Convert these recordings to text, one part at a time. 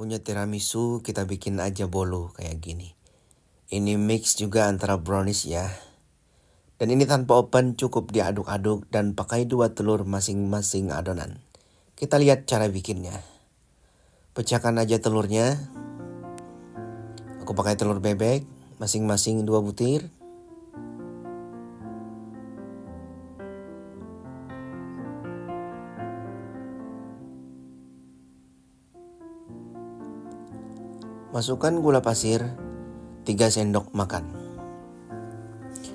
punya tiramisu, kita bikin aja bolu kayak gini. Ini mix juga antara brownies ya. Dan ini tanpa oven, cukup diaduk-aduk dan pakai 2 telur masing-masing adonan. Kita lihat cara bikinnya. Pecahkan aja telurnya. Aku pakai telur bebek, masing-masing 2 butir. Masukkan gula pasir 3 sendok makan.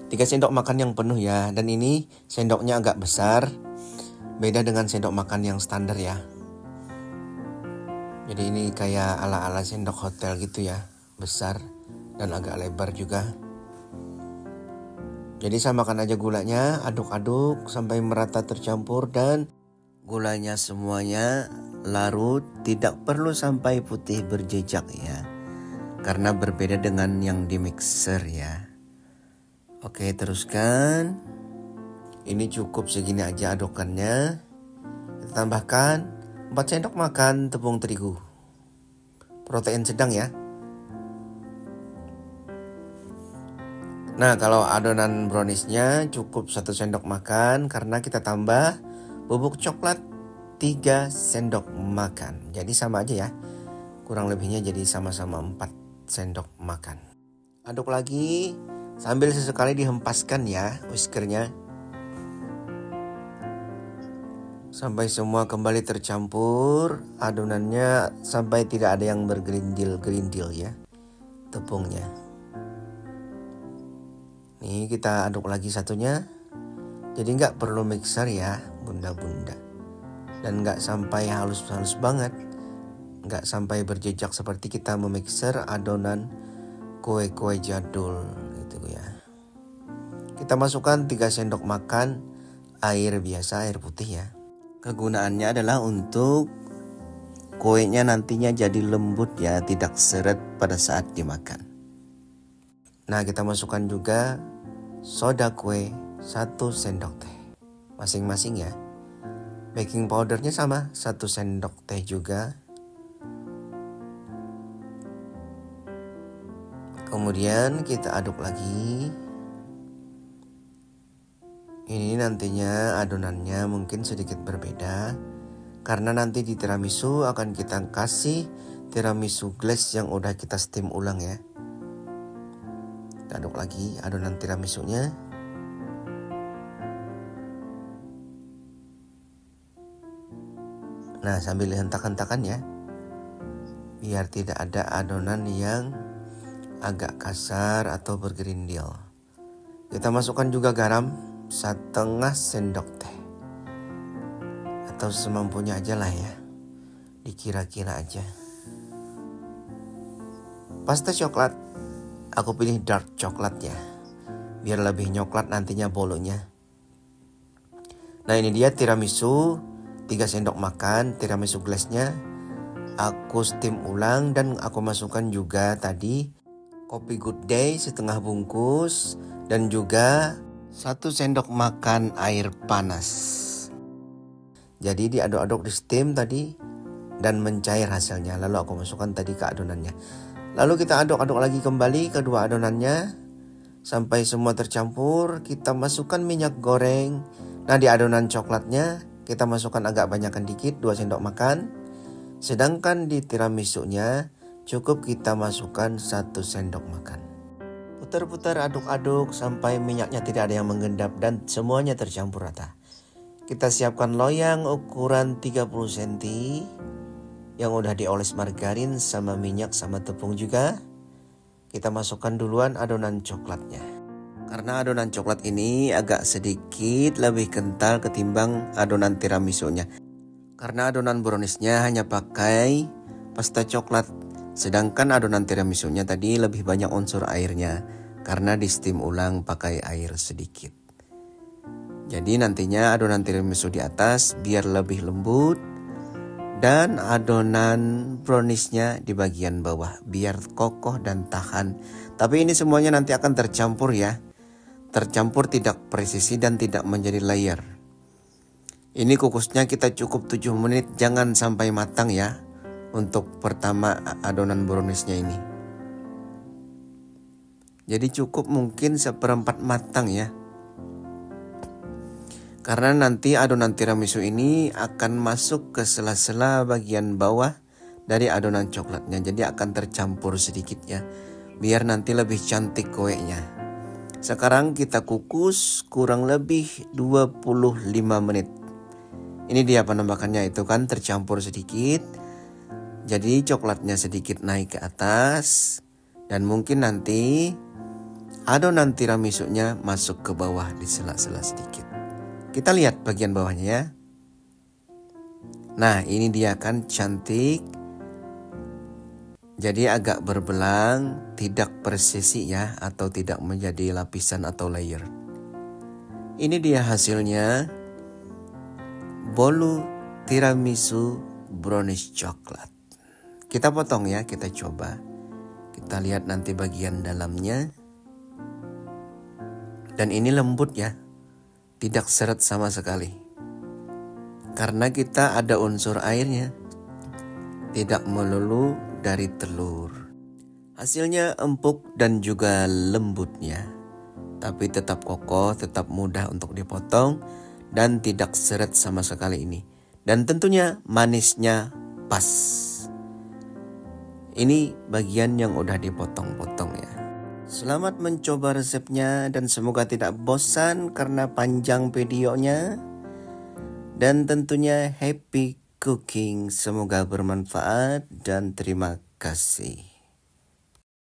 3 sendok makan yang penuh ya. Dan ini sendoknya agak besar. Beda dengan sendok makan yang standar ya. Jadi ini kayak ala-ala sendok hotel gitu ya. Besar dan agak lebar juga. Jadi samakan aja gulanya, aduk-aduk sampai merata tercampur dan gulanya semuanya larut, tidak perlu sampai putih berjejak ya. Karena berbeda dengan yang di mixer ya. Oke, teruskan. Ini cukup segini aja adukannya. Kita tambahkan 4 sendok makan tepung terigu. Protein sedang ya. Nah, kalau adonan browniesnya cukup 1 sendok makan karena kita tambah bubuk coklat 3 sendok makan. Jadi sama aja ya. Kurang lebihnya jadi sama-sama 4 sendok makan. Aduk lagi sambil sesekali dihempaskan ya whiskernya. Sampai semua kembali tercampur adonannya sampai tidak ada yang bergerindil-gerindil ya tepungnya. Nih kita aduk lagi satunya. Jadi nggak perlu mixer ya bunda-bunda. Dan nggak sampai halus-halus banget. Nggak sampai berjejak seperti kita memixer adonan kue-kue jadul gitu ya. Kita masukkan 3 sendok makan air biasa, air putih ya. Kegunaannya adalah untuk kuenya nantinya jadi lembut ya, tidak seret pada saat dimakan. Nah, kita masukkan juga soda kue 1 sendok teh masing-masing ya. Baking powdernya sama 1 sendok teh juga. Kemudian kita aduk lagi. Ini nantinya adonannya mungkin sedikit berbeda karena nanti di tiramisu akan kita kasih tiramisu glaze yang udah kita steam ulang ya. Kita aduk lagi adonan tiramisunya. Nah, sambil dihentak-hentakan ya. Biar tidak ada adonan yang agak kasar atau bergerindil. Kita masukkan juga garam 1/2 sendok teh. Atau semampunya aja lah ya. Dikira-kira aja. Pasta coklat. Aku pilih dark coklat ya. Biar lebih nyoklat nantinya bolunya. Nah, ini dia tiramisu 3 sendok makan tiramisu glaze-nya. Aku steam ulang dan aku masukkan juga tadi kopi Good Day 1/2 bungkus dan juga 1 sendok makan air panas. Jadi diaduk-aduk di steam tadi dan mencair hasilnya. Lalu aku masukkan tadi ke adonannya. Lalu kita aduk-aduk lagi kembali kedua adonannya sampai semua tercampur. Kita masukkan minyak goreng. Nah, di adonan coklatnya kita masukkan agak banyakkan dikit 2 sendok makan. Sedangkan di tiramisunya cukup kita masukkan 1 sendok makan. Putar-putar aduk-aduk sampai minyaknya tidak ada yang mengendap dan semuanya tercampur rata. Kita siapkan loyang ukuran 30 cm yang udah dioles margarin sama minyak sama tepung juga. Kita masukkan duluan adonan coklatnya. Karena adonan coklat ini agak sedikit lebih kental ketimbang adonan tiramisunya. Karena adonan browniesnya hanya pakai pasta coklat. Sedangkan adonan tiramisunya tadi lebih banyak unsur airnya karena di steam ulang pakai air sedikit. Jadi nantinya adonan tiramisu di atas biar lebih lembut dan adonan browniesnya di bagian bawah biar kokoh dan tahan. Tapi ini semuanya nanti akan tercampur ya. Tercampur tidak presisi dan tidak menjadi layer. Ini kukusnya kita cukup 7 menit, jangan sampai matang ya. untuk pertama adonan browniesnya ini. Jadi cukup mungkin 1/4 matang ya. Karena nanti adonan tiramisu ini akan masuk ke sela-sela bagian bawah dari adonan coklatnya. Jadi akan tercampur sedikit ya. Biar nanti lebih cantik kuenya. Sekarang kita kukus kurang lebih 25 menit. Ini dia penampakannya, itu kan tercampur sedikit. Jadi coklatnya sedikit naik ke atas. Dan mungkin nanti adonan tiramisunya masuk ke bawah di sela-sela sedikit. Kita lihat bagian bawahnya ya. Nah, ini dia kan cantik. Jadi agak berbelang, tidak persisi ya, atau tidak menjadi lapisan atau layer. Ini dia hasilnya. Bolu tiramisu brownies coklat. Kita potong ya, kita coba. Kita lihat nanti bagian dalamnya. Dan ini lembut ya. Tidak seret sama sekali. Karena kita ada unsur airnya. Tidak melulu dari telur. Hasilnya empuk dan juga lembutnya. Tapi tetap kokoh, tetap mudah untuk dipotong. Dan tidak seret sama sekali ini. Dan tentunya manisnya pas. Ini bagian yang udah dipotong-potong ya. Selamat mencoba resepnya dan semoga tidak bosan karena panjang videonya. Dan tentunya happy cooking, semoga bermanfaat dan terima kasih.